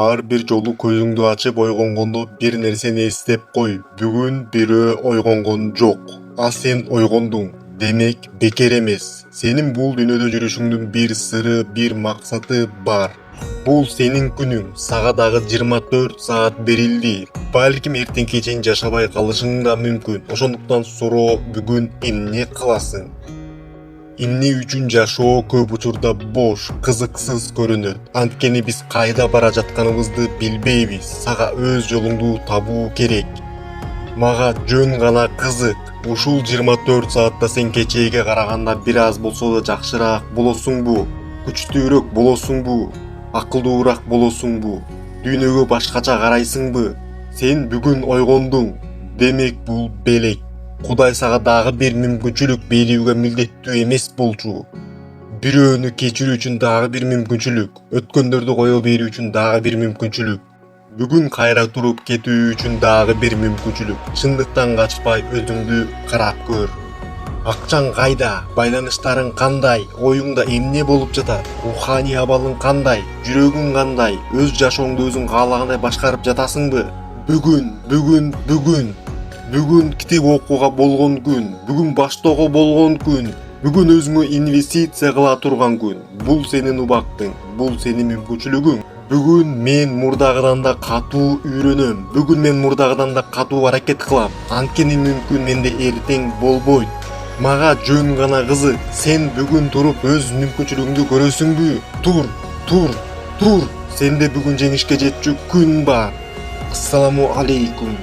Ар бир жолу көзүңдү ачып ойгонгондо бир нерсени эстеп кой. Бүгүн бирөө ойгонгон жок. А сен ойгондуң. Демек бекер эмес. Сенин бул дүйнөдө жүрүшүңдүн бир сыры, бир максаты бар. Бул сенин күнүң. Сага дагы 24 саат берилди. Балким эртеңке чейин жашабай калышың да мүмкүн. Ошондуктан суроо, бүгүн эмне кыласың? Эмне үчүн жашоо көп учурда бош, кызыксыз көрүнөт. Анткени биз кайда бара жатканыбызды билбейбиз. Сага өз жолуңду табуу керек. Мага жөн гана кызык. Ушул 24 саатта сен кечээге караганда бир аз болсо да жакшыраак болосуңбу? Күчтүүрөөк болосуңбу? Акылдуураак болосуңбу? Дүйнөгө башкача карайсыңбы? Сен бүгүн ойгондуң. Демек бул белек. Кудай сага дагы бир мүмкүнчүлүк берүүгө милдеттүү эмес болчу. Бирөөнү кечирүү үчүн дагы бир мүмкүнчүлүк, өткөндөрдү кое берүү үчүн дагы бир мүмкүнчүлүк. Бүгүн кайра туруп кетүү үчүн дагы бир мүмкүнчүлүк. Чындыктан качпай өзүңдү карап көр. Акчаң кайда? Байланыштарың кандай? Оюңда эмне болуп жатат? Руханий абалың кандай? Жүрөгүң кандай? Өз жашооңду өзүң каалагандай башкарып жатасыңбы? Бүгүн китеп окууга болгон күн. Бүгүн баштоого болгон күн. Бүгүн өзүңө инвестиция кыла турган күн. Бул сенин убактың, бул сенин мүмкүнчүлүгүң. Бүгүн мен мурдагыдан да катуу үйрөнөм. Бүгүн мен мурдагыдан да катуу аракет кылам. Анткени мүмкүн менде эртең болбойт. Мага жөн гана кызык. Сен бүгүн туруп өз мүмкүнчүлүгүңдү көрөсүңбү? Тур. Сенде бүгүн жеңишке жетчү күн бар. Ассаламу алейкум.